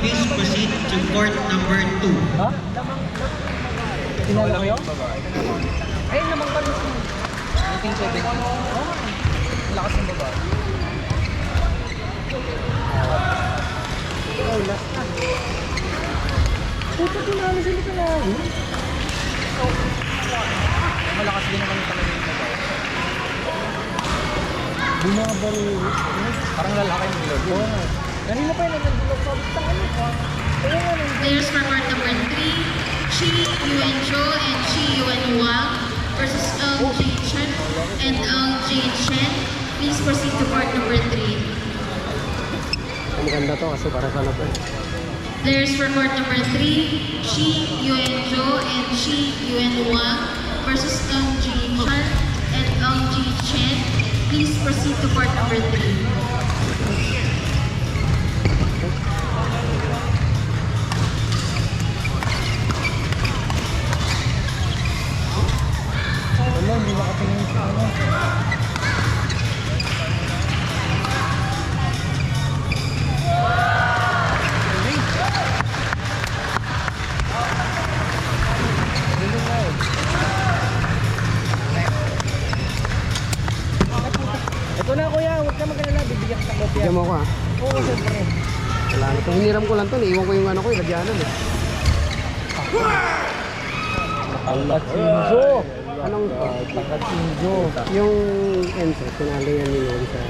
please proceed to court number 2. Ha? Tinala ko yun? Ayun naman pa rin. 1970. Oo. Lakas ng baba. Oh, last na. Puto tinala sila ka na. Malakas din naman yung talaga yung baba. Bumabaro. Parang lalaki yung bilog. Oo. Kanina pa yun, nag-bilog sa bitang Players for court number 3, Chi Yuen Jo and Chi Yuen Wang versus J Chen and J Chen. Please proceed to court number 3. Maganda to kasi para sa laban. Players for court number 3, Chi Yuen Jo and Chi Yuen Wang versus J Chen and J Chen. Please proceed to court number 3. Wala, hindi makatingin sa ano. Ito na kuya, huwag ka mag-alala, bibigyan ka kopya. Bigyan mo ako ha? Oo, siyempre. Wala na ito, hiniram ko lang ito, naiwan ko yung ano ko, ilagyanan eh. Takatsinjo! Anong Takatsinjo? Yung entry, tinali yan nila sa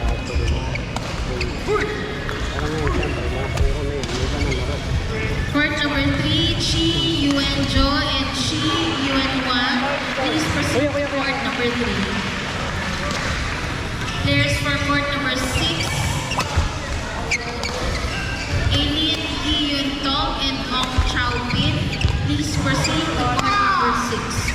parang ngayon, siyempre, mga pangiro na yun, may iba na marap. Court number 3, Chi Yuen Jo and Chi Yuen Wang. Please proceed to court number 3. Players for court number 6, Alien Yi Yun Tong and Hong Chao Bin. Please proceed to court number 6.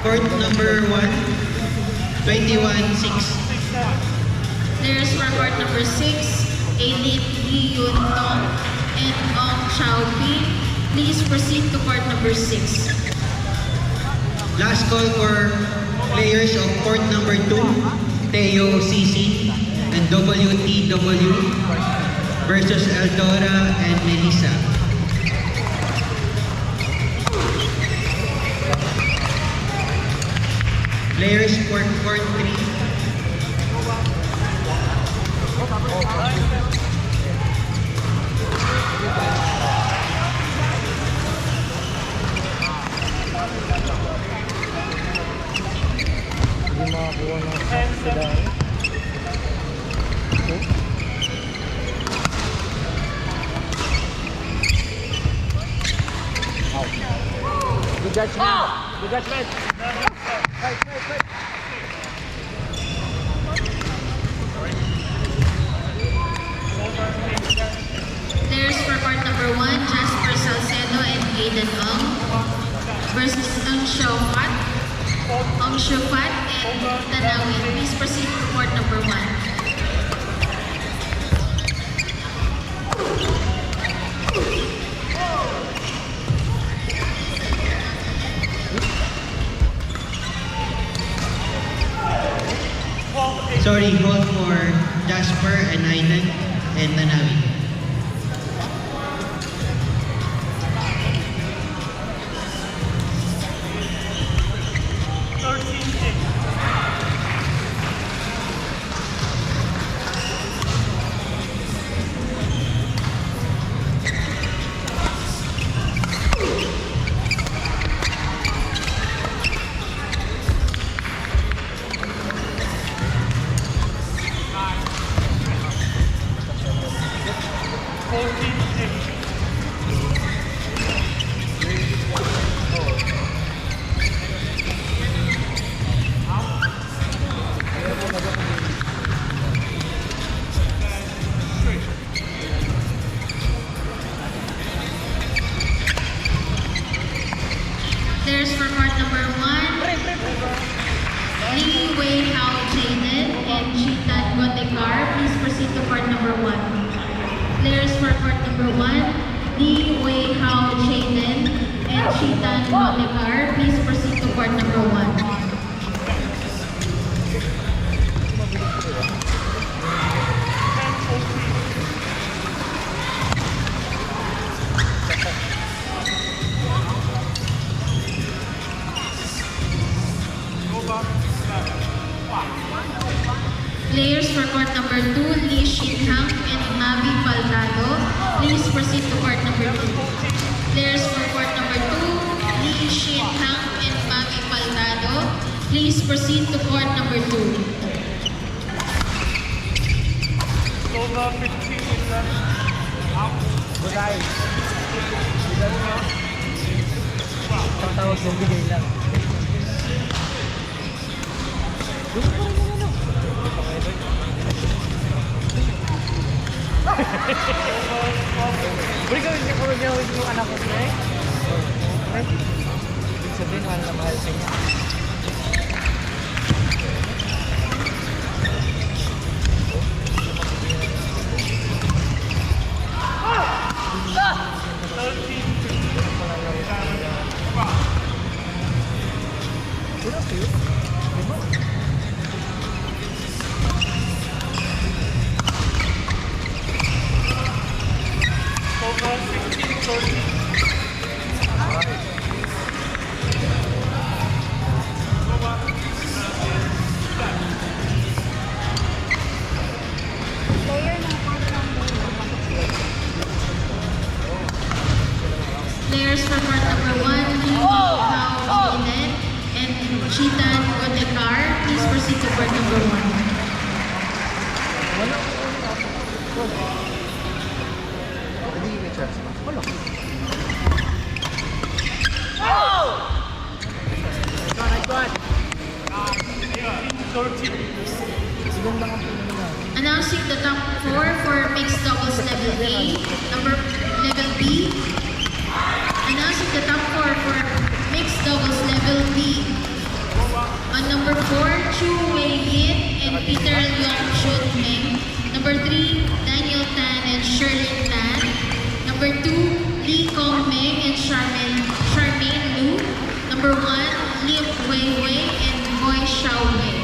Court number 1, 21-6. Players for court number 6, Alien Yi Yun Tong and Hong Chao Bin. Please proceed to court number 6. Last call for players of court number 2, Teo CC and WTW versus Eldora and Melissa. Players for court 3, Hindi makakuha ng sila. Good judgment. Good judgment. Right. Players for court number 1, Jasper Salcedo and Aiden Ong versus Ang Shofat and Tanawin. Please proceed to court number 1. sorry, hold for Jasper and Aiden and Nanawi. Players for court number 1, Lee Wei Hao Jaden and Chitan Gotekar. Please proceed to court number 1. Players for court number 1, Lee Wei Hao Chaden and Chitan Molecar. Please proceed to court number 1. Players for court number 2, Lee Shinhang and Navi Paltado. Please proceed to court number 2. Players for court number 2, Lee Shinhang and Navi Paltado. Please proceed to court number 2. Over 15 minutes. Guys. Ang tawag yung bigay lang. Beri ko hindi ko niya yung anak ko na eh. Ibig sabihin, mahal na mahal sa niya. Over 16-30. Players for court number 1, Lee Hao Chaden and Chitan Molecar. Please proceed to court number 1. Hindi may chance pa. Wala. Announcing the top 4 for mixed doubles level A, level B. Announcing the top 4 for mixed doubles level B. On number 4, Chu Wei Yin and Peter Leong Chun Meng. Number 3, Daniel Tan and Sherlyn Tan. Number 2, Lee Kong Meng and Charmaine Lu. Number 1, Lim Wei Wei and Boy Xiao Wei.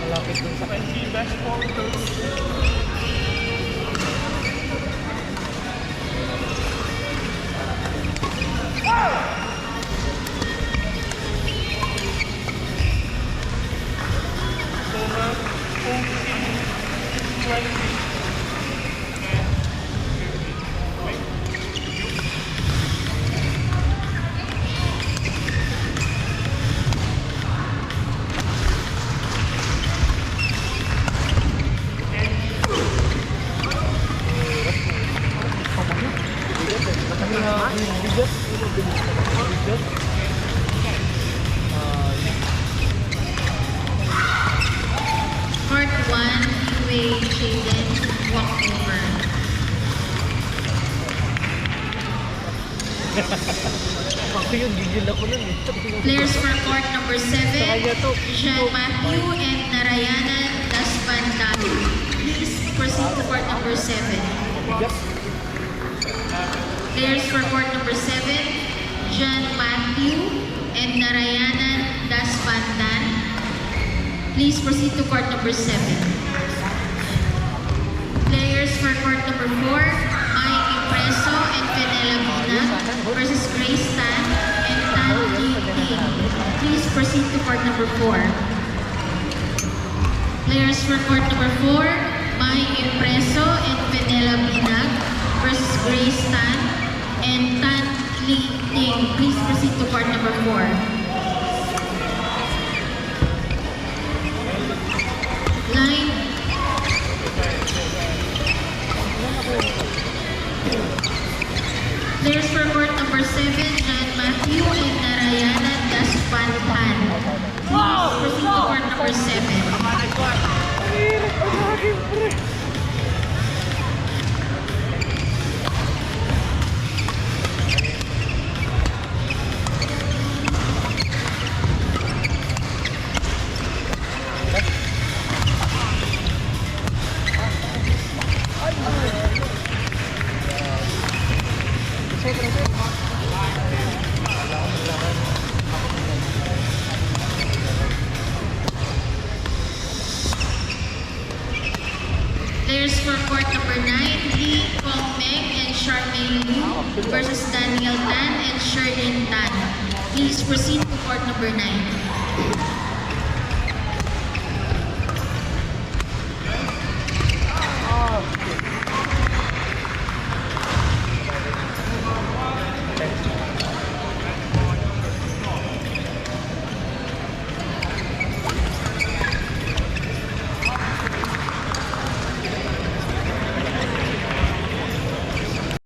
Malapit dun sa 20 best quarters. Over 14-20. Part 1, Lee Wei Chaden, walkover. Ako yun, gigil ako nun eh. Players for court number 7, Jean Matthew and Narayanan Daspantan. Please proceed to court number 7. Players for court number 7, Jean Matthew and Narayanan Daspantan. Please proceed to court number 7. Players for court number 4, Mike Impreso and Penelope versus Grace Tan and Tan Lee Ting. Please proceed to court number 4. Players for court number 4, Mike Impreso and Penelope versus Grace Tan and Tan Lee Ting. Please proceed to court number 4. Line. Players for court number 7, John Matthew and Narayana Daspantan. Please proceed to court number 7. Players for court number 9, Lee Kong Meng and Charmaine Liu versus Daniel Tan and Sherlyn Tan. Please proceed to court number 9.